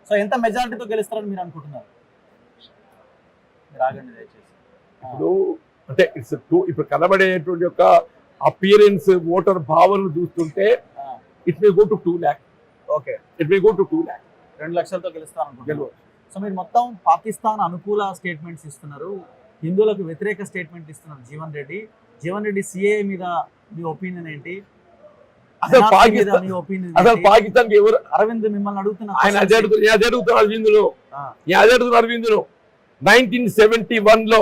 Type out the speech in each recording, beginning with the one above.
So ఎంత మెజారిటీతో గెలుస్తారని మీరు అనుకుంటున్నారు? రాగండి దయచేసి. ఇప్పుడు అంటే ఇప్పుడు కనబడేటువంటి యొక్క అపియరెన్స్ ఓటర్ భావనలు చూస్తుంటే it may go to 2 lakh. Okay, it may go to 2 lakh. 2 లక్షలతో గెలుస్తారు. సో మీరు మొత్తం పాకిస్తాన్ అనుకూల స్టేట్మెంట్స్ ఇస్తున్నారు, హిందువులకు వ్యతిరేక స్టేట్మెంట్ ఇస్తున్నారు జీవన్ రెడ్డి సిఏ మీద మీ ఒపీనియన్ ఏంటి? అసలు పాకిస్తాన్ ఎవరు? అరవింద్ మిమ్మల్ని అడుగుతున్నారు. ఆయన అదే అడుగుతున్నారు అరవిందులో 1971 లో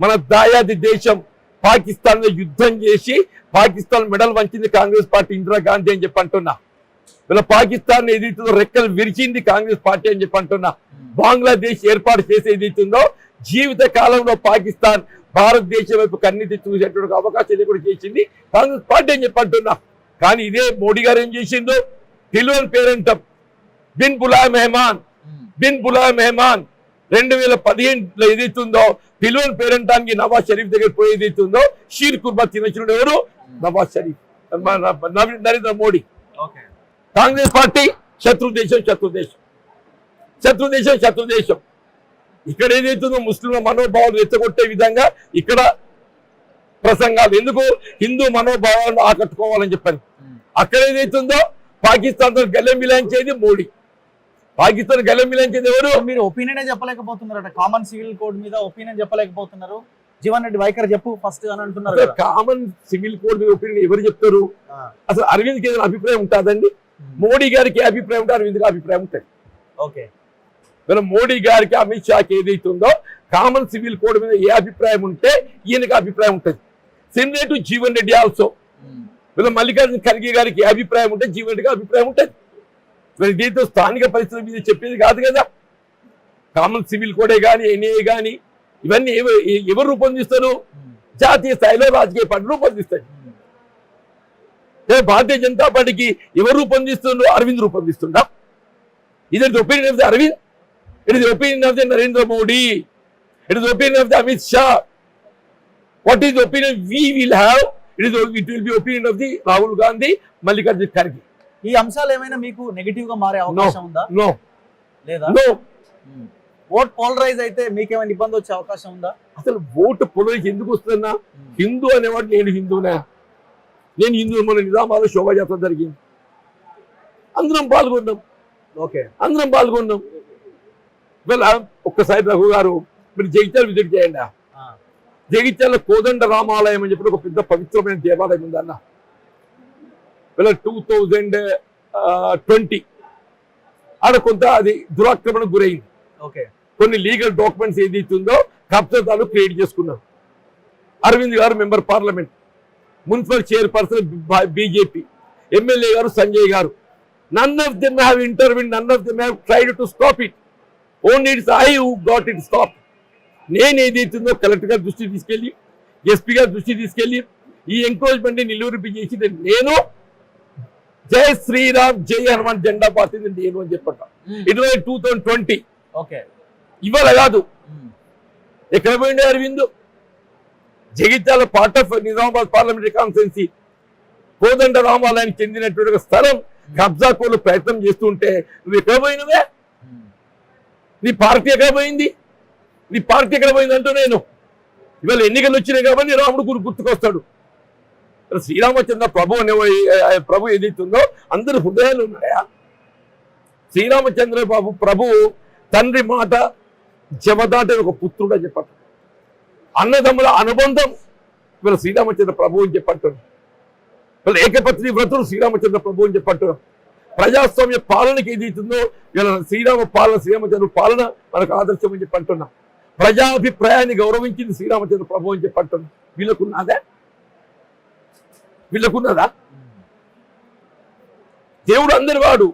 మన దాయాది దేశం పాకిస్తాన్ లో యుద్ధం చేసి పాకిస్తాన్ మెడల్ వంచింది కాంగ్రెస్ పార్టీ, ఇందిరాగాంధీ అని చెప్పి అంటున్నా. ఇలా పాకిస్తాన్ ఏదైతుందో రెక్కలు విరిచింది కాంగ్రెస్ పార్టీ అని చెప్పి అంటున్నా. బంగ్లాదేశ్ ఏర్పాటు చేసి ఏదైతుందో జీవిత కాలంలో పాకిస్తాన్ భారతదేశం వైపు కన్నెత్తి చూసేటువంటి అవకాశం కూడా చేసింది కాంగ్రెస్ పార్టీ అని చెప్పి అంటున్నా. కానీ ఇదే మోడీ గారు ఏం చేసిందో తెలియని పేరంటం బిన్ బులాయ్ మెహమాన్ 2015లో ఏదైతుందో తెలియని పేరంటానికి నవాజ్ షరీఫ్ దగ్గర పోయి ఏదైతుందో షీర్ కుర్మా తినచ్చిన ఎవరు? నవాజ్ షరీఫ్, నరేంద్ర మోడీ. కాంగ్రెస్ పార్టీ శత్రు దేశం. ఇక్కడ ఏదైతుందో ముస్లింల మనోభావాలు రెచ్చగొట్టే విధంగా ఇక్కడ ప్రసంగాలు, ఎందుకు హిందూ మనోభావాలను ఆకట్టుకోవాలని చెప్పారు. అక్కడ ఏదైతుందో పాకిస్తాన్ తో గల్లెం మిలాయించేది మోడీ, పాకిస్తాన్ గల్లెం మిలాయించేది ఎవరు? మీరు ఒపీనియన్ చెప్పలేకపోతున్నారట, కామన్ సివిల్ కోడ్ మీద ఒపీనియన్ చెప్పలేకపోతున్నారు. జీవన్ రెడ్డి వైఖరి చెప్పు ఫస్ట్ అని అంటున్నారు. కామన్ సివిల్ కోడ్ మీద ఒపీనియన్ ఎవరు చెప్తారు? అసలు అరవింద్కి ఏదైనా అభిప్రాయం ఉంటుందండి? మోడీ గారికి అభిప్రాయం ఉంటుంది, అరవింద్కి అభిప్రాయం ఉంటుంది. ఓకే, మోడీ గారికి అమిత్ షాకి ఏదైతుందో కామన్ సివిల్ కోడ్ మీద ఏ అభిప్రాయం ఉంటే ఈయనకి అభిప్రాయం ఉంటుంది. Similar to Jeevan Reddy also. Mallikarjuna Kharge గారికి ఏ అభిప్రాయం ఉంటే జీవన్ రెడ్డికి అభిప్రాయం ఉంటుంది. దీంతో స్థానిక పరిస్థితుల మీద చెప్పేది కాదు కదా. కామన్ సివిల్ కోడే కానీ ఎన్ఏ కానీ ఇవన్నీ ఎవరు రూపొందిస్తారు? జాతీయ స్థాయిలో రాజకీయ పార్టీలు రూపొందిస్తాయి. భారతీయ జనతా పార్టీకి ఎవరు రూపొందిస్తుండ్రు? అరవింద్ రూపొందిస్తుండా? ఇది opinion of the Arvind, it is opinion of the Narendra Modi, it is opinion of the Amit Shah. What is opinion we will have? It will be opinion of the Rahul Gandhi, Mallikarjuna Kharge. ఈ అంశాలు ఏమైనా మీకు నెగటివ్ గా మారే అవకాశం ఉందా? లేదా? ఓట్ పోలరైజ్ అయితే మీకేమైనా ఇబ్బంది వచ్చే అవకాశం ఉందా? అసలు ఓటు పోలరైజ్ ఎందుకు వస్తుందన్నా? హిందూ అనేవాడు నేను హిందూనా? నేను హిందూ. మన నిజామాబాద్ శోభాయాత్ర జరిగింది, అందరం పాల్గొన్నాం. వీళ్ళ ఒక్కసారి రఘు గారు మీరు జగిత్యాల విజిట్ చేయండి. జగిత్యాల కోదండ రామాలయం అని చెప్పి ఒక పెద్ద పవిత్రమైన దేవాలయం ఉందన్న. వీళ్ళ 2020 ఆడ కొంత అది దురాక్రమణకు గురైంది. కొన్ని లీగల్ డాక్యుమెంట్స్ ఏదైతుందో కబ్జాదారులు క్రియేట్ చేసుకున్నారు. అరవింద్ గారు member parliament, municipal chairperson BJP, MLA గారు సంజయ్ గారు, none of them have intervened, none of them have tried to stop it. Only it's I who got it stopped. నేను ఏదైతుందో కలెక్టర్ గారి దృష్టి తీసుకెళ్ళి, ఎస్పీ గారి దృష్టి తీసుకెళ్ళి ఈ ఎంక్రోచ్మెంట్ నిలువరింపి చేసి నేను జై శ్రీరామ్ జై హనుమాన్ జెండా పార్టీని నేను అని చెప్పట. It was 2020. ఇవాళ కాదు. ఎక్కడ పోయిండే Arvind? Jagtial part of Nizamabad parliamentary constituency కోదండ రామాలయానికి చెందినటువంటి స్థలం కబ్జా కోలు ప్రయత్నం చేస్తుంటే నువ్వు ఎక్కడ పోయినవే? నీ పార్టీ ఎక్కడ పోయింది? అంటూ నేను ఇవాళ ఎన్నికలు వచ్చినాయి కాబట్టి రాముడు గుర్తుకొస్తాడు. శ్రీరామచంద్ర ప్రభు ఏదైతుందో అందరి హృదయాలు ఉన్నాయా? శ్రీరామచంద్ర ప్రభు తండ్రి మాట జమదాటే ఒక పుత్రుడు అని చెప్పట్టు, అన్నదమ్ముల అనుబంధం ఇవాళ శ్రీరామచంద్ర ప్రభు అని చెప్పట్టు, వీళ్ళ ఏకపత్ని వ్రతులు శ్రీరామచంద్ర ప్రభు అని చెప్పట్టు. ప్రజాస్వామ్య పాలనకి ఏదైతుందో ఇవాళ శ్రీరామచంద్ర పాలన మనకు ఆదర్శం అని చెప్పి అంటున్నాం. ప్రజాభిప్రాయాన్ని గౌరవించింది శ్రీరామచంద్ర ప్రభు అని చెప్పి అంటున్నాం. వీళ్ళకున్నదా? దేవుడు అందరి వాడు.